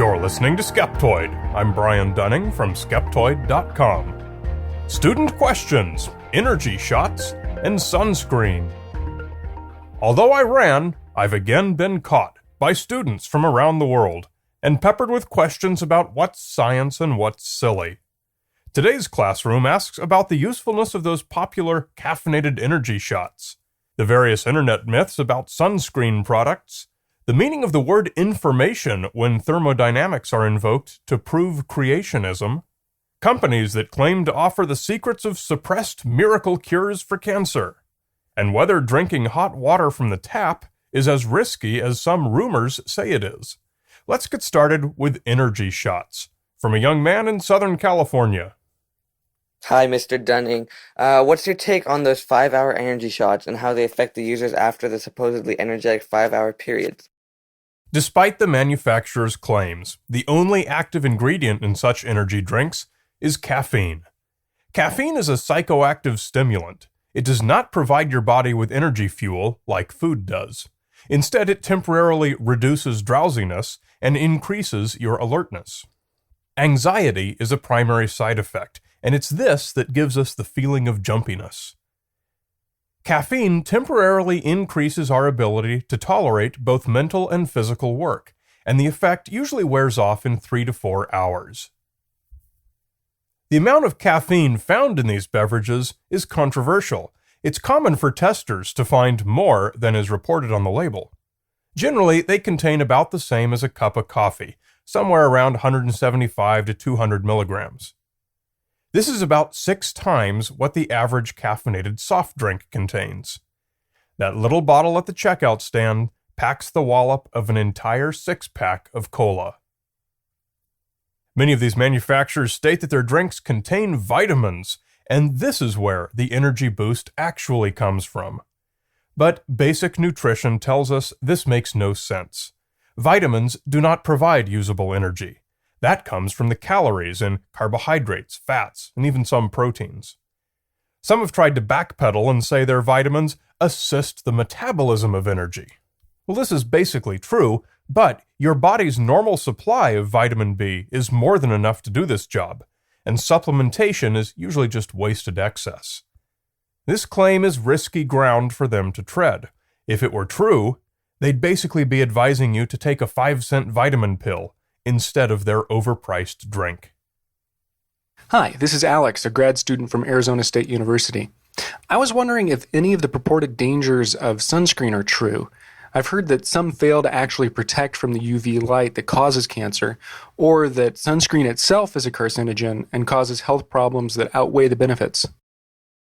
You're listening to Skeptoid. I'm Brian Dunning from Skeptoid.com. Student questions, energy shots, and sunscreen. Although I ran, I've again been caught by students from around the world and peppered with questions about what's science and what's silly. Today's classroom asks about the usefulness of those popular caffeinated energy shots, the various internet myths about sunscreen products, the meaning of the word information when thermodynamics are invoked to prove creationism, companies that claim to offer the secrets of suppressed miracle cures for cancer, and whether drinking hot water from the tap is as risky as some rumors say it is. Let's get started with energy shots from a young man in Southern California. Hi, Mr. Dunning. What's your take on those 5-hour energy shots and how they affect the users after the supposedly energetic 5-hour periods? Despite the manufacturer's claims, the only active ingredient in such energy drinks is caffeine. Caffeine is a psychoactive stimulant. It does not provide your body with energy fuel like food does. Instead, it temporarily reduces drowsiness and increases your alertness. Anxiety is a primary side effect, and it's this that gives us the feeling of jumpiness. Caffeine temporarily increases our ability to tolerate both mental and physical work, and the effect usually wears off in 3 to 4 hours. The amount of caffeine found in these beverages is controversial. It's common for testers to find more than is reported on the label. Generally, they contain about the same as a cup of coffee, somewhere around 175 to 200 milligrams. This is about 6 times what the average caffeinated soft drink contains. That little bottle at the checkout stand packs the wallop of an entire 6-pack of cola. Many of these manufacturers state that their drinks contain vitamins, and this is where the energy boost actually comes from. But basic nutrition tells us this makes no sense. Vitamins do not provide usable energy. That comes from the calories in carbohydrates, fats, and even some proteins. Some have tried to backpedal and say their vitamins assist the metabolism of energy. Well, this is basically true, but your body's normal supply of vitamin B is more than enough to do this job, and supplementation is usually just wasted excess. This claim is risky ground for them to tread. If it were true, they'd basically be advising you to take a 5-cent vitamin pill instead of their overpriced drink. Hi, this is Alex, a grad student from Arizona State University. I was wondering if any of the purported dangers of sunscreen are true. I've heard that some fail to actually protect from the UV light that causes cancer, or that sunscreen itself is a carcinogen and causes health problems that outweigh the benefits.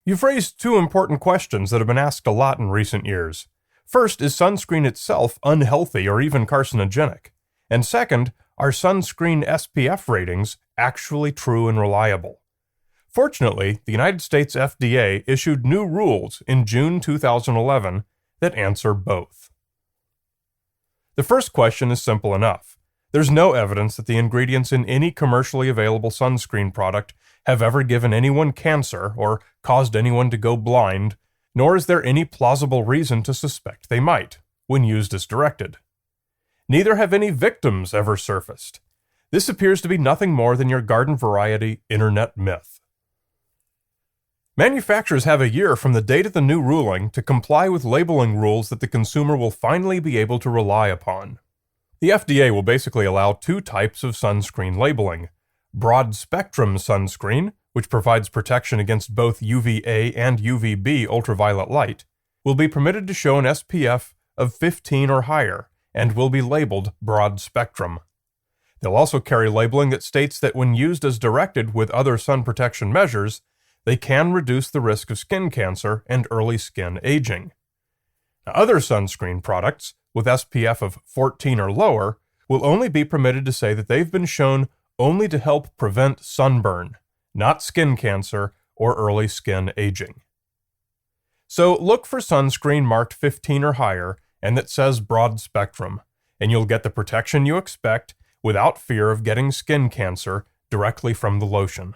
You've raised 2 important questions that have been asked a lot in recent years. First, is sunscreen itself unhealthy or even carcinogenic? And second, are sunscreen SPF ratings actually true and reliable? Fortunately, the United States FDA issued new rules in June 2011 that answer both. The first question is simple enough. There's no evidence that the ingredients in any commercially available sunscreen product have ever given anyone cancer or caused anyone to go blind, nor is there any plausible reason to suspect they might, when used as directed. Neither have any victims ever surfaced. This appears to be nothing more than your garden-variety internet myth. Manufacturers have a year from the date of the new ruling to comply with labeling rules that the consumer will finally be able to rely upon. The FDA will basically allow 2 types of sunscreen labeling: broad-spectrum sunscreen, which provides protection against both UVA and UVB ultraviolet light, will be permitted to show an SPF of 15 or higher, and will be labeled broad spectrum. They'll also carry labeling that states that when used as directed with other sun protection measures, they can reduce the risk of skin cancer and early skin aging. Now, other sunscreen products with SPF of 14 or lower will only be permitted to say that they've been shown only to help prevent sunburn, not skin cancer or early skin aging. So look for sunscreen marked 15 or higher and that says broad spectrum, and you'll get the protection you expect without fear of getting skin cancer directly from the lotion.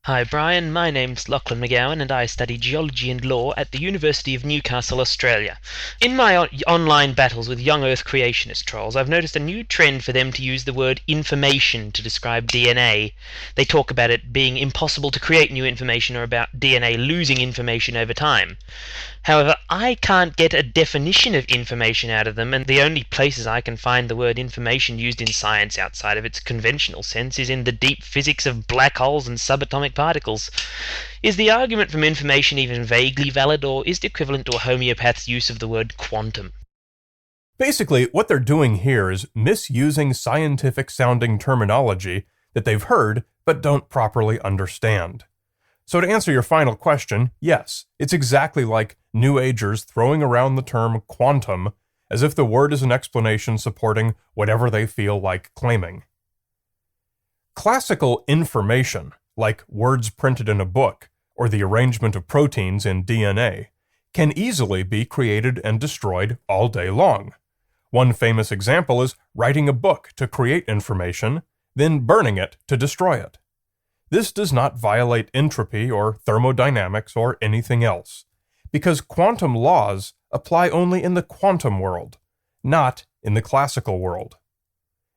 Hi Brian, my name's Lachlan McGowan and I study geology and law at the University of Newcastle, Australia. In my online battles with young Earth creationist trolls, I've noticed a new trend for them to use the word information to describe DNA. They talk about it being impossible to create new information or about DNA losing information over time. However, I can't get a definition of information out of them, and the only places I can find the word information used in science outside of its conventional sense is in the deep physics of black holes and subatomic particles. Is the argument from information even vaguely valid, or is it equivalent to a homeopath's use of the word quantum? Basically, what they're doing here is misusing scientific-sounding terminology that they've heard but don't properly understand. So to answer your final question, yes, it's exactly like New Agers throwing around the term quantum as if the word is an explanation supporting whatever they feel like claiming. Classical information, like words printed in a book or the arrangement of proteins in DNA, can easily be created and destroyed all day long. One famous example is writing a book to create information, then burning it to destroy it. This does not violate entropy or thermodynamics or anything else, because quantum laws apply only in the quantum world, not in the classical world.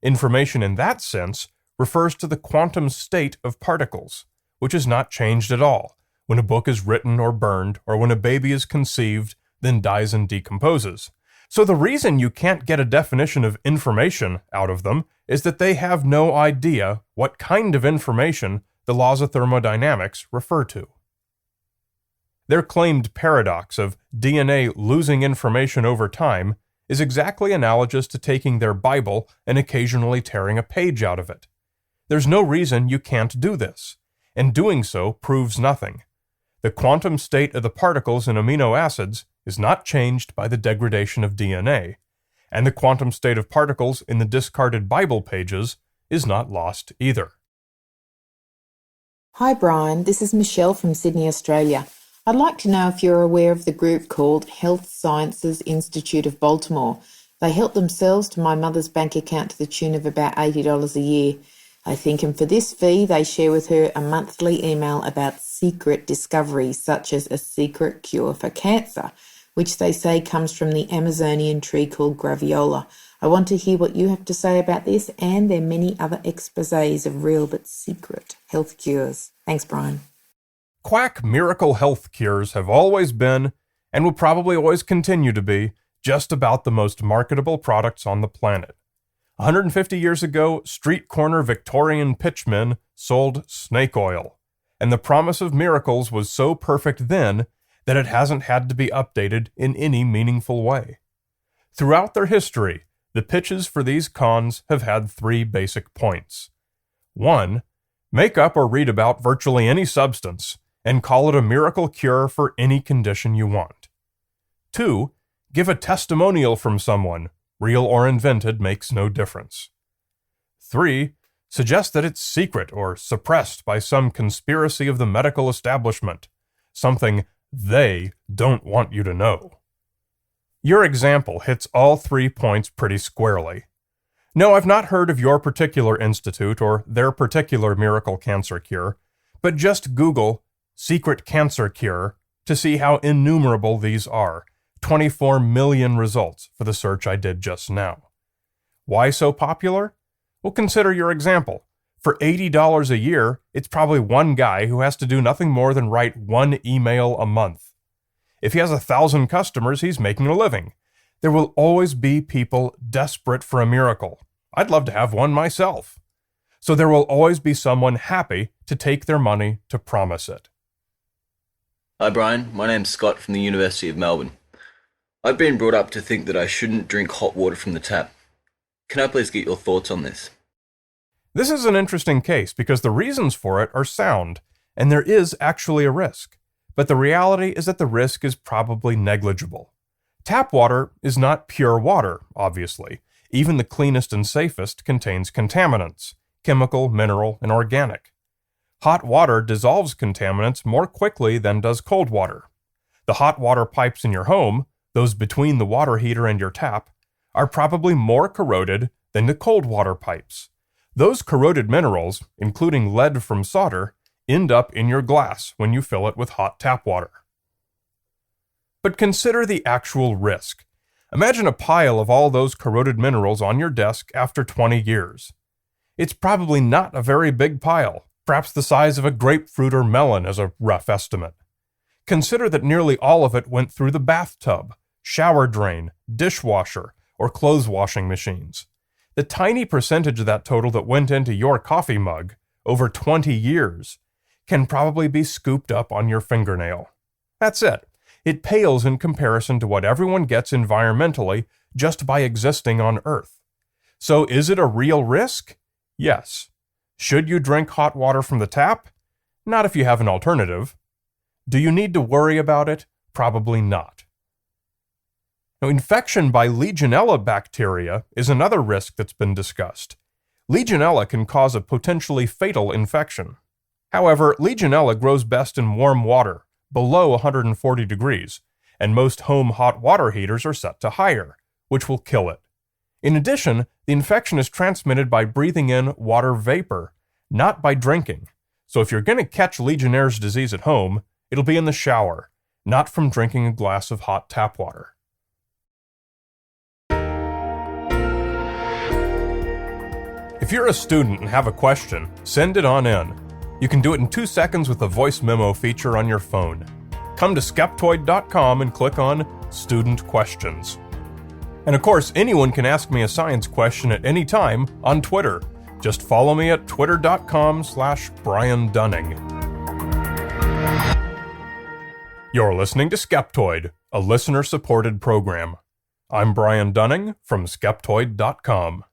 Information in that sense refers to the quantum state of particles, which is not changed at all when a book is written or burned, or when a baby is conceived, then dies and decomposes. So the reason you can't get a definition of information out of them is that they have no idea what kind of information the laws of thermodynamics refer to. Their claimed paradox of DNA losing information over time is exactly analogous to taking their Bible and occasionally tearing a page out of it. There's no reason you can't do this, and doing so proves nothing. The quantum state of the particles in amino acids is not changed by the degradation of DNA, and the quantum state of particles in the discarded Bible pages is not lost either. Hi Brian, this is Michelle from Sydney, Australia. I'd like to know if you're aware of the group called Health Sciences Institute of Baltimore. They help themselves to my mother's bank account to the tune of about $80 a year. I think, and for this fee, they share with her a monthly email about secret discoveries, such as a secret cure for cancer, which they say comes from the Amazonian tree called graviola. I want to hear what you have to say about this and their many other exposés of real but secret health cures. Thanks, Brian. Quack miracle health cures have always been, and will probably always continue to be, just about the most marketable products on the planet. 150 years ago, street corner Victorian pitchmen sold snake oil, and the promise of miracles was so perfect then that it hasn't had to be updated in any meaningful way. Throughout their history, the pitches for these cons have had three basic points. 1. Make up or read about virtually any substance and call it a miracle cure for any condition you want. 2. Give a testimonial from someone, real or invented makes no difference. 3. Suggest that it's secret or suppressed by some conspiracy of the medical establishment, something they don't want you to know. Your example hits all 3 points pretty squarely. No, I've not heard of your particular institute or their particular miracle cancer cure, but just Google secret cancer cure to see how innumerable these are. 24 million results for the search I did just now. Why so popular? Well, consider your example. For $80 a year, it's probably one guy who has to do nothing more than write one email a month. If he has 1,000 customers, he's making a living. There will always be people desperate for a miracle. I'd love to have one myself. So there will always be someone happy to take their money to promise it. Hi Brian, my name's Scott from the University of Melbourne. I've been brought up to think that I shouldn't drink hot water from the tap. Can I please get your thoughts on this? This is an interesting case because the reasons for it are sound, and there is actually a risk. But the reality is that the risk is probably negligible. Tap water is not pure water, obviously. Even the cleanest and safest contains contaminants, chemical, mineral, and organic. Hot water dissolves contaminants more quickly than does cold water. The hot water pipes in your home, those between the water heater and your tap, are probably more corroded than the cold water pipes. Those corroded minerals, including lead from solder, end up in your glass when you fill it with hot tap water. But consider the actual risk. Imagine a pile of all those corroded minerals on your desk after 20 years. It's probably not a very big pile, perhaps the size of a grapefruit or melon as a rough estimate. Consider that nearly all of it went through the bathtub, shower drain, dishwasher, or clothes washing machines. The tiny percentage of that total that went into your coffee mug, over 20 years, can probably be scooped up on your fingernail. That's it. It pales in comparison to what everyone gets environmentally just by existing on Earth. So is it a real risk? Yes. Should you drink hot water from the tap? Not if you have an alternative. Do you need to worry about it? Probably not. Now, infection by Legionella bacteria is another risk that's been discussed. Legionella can cause a potentially fatal infection. However, Legionella grows best in warm water, below 140 degrees, and most home hot water heaters are set to higher, which will kill it. In addition, the infection is transmitted by breathing in water vapor, not by drinking. So if you're going to catch Legionnaire's disease at home, it'll be in the shower, not from drinking a glass of hot tap water. If you're a student and have a question, send it on in. You can do it in 2 seconds with the voice memo feature on your phone. Come to Skeptoid.com and click on Student Questions. And of course, anyone can ask me a science question at any time on Twitter. Just follow me at twitter.com/Brian Dunning. You're listening to Skeptoid, a listener-supported program. I'm Brian Dunning from Skeptoid.com.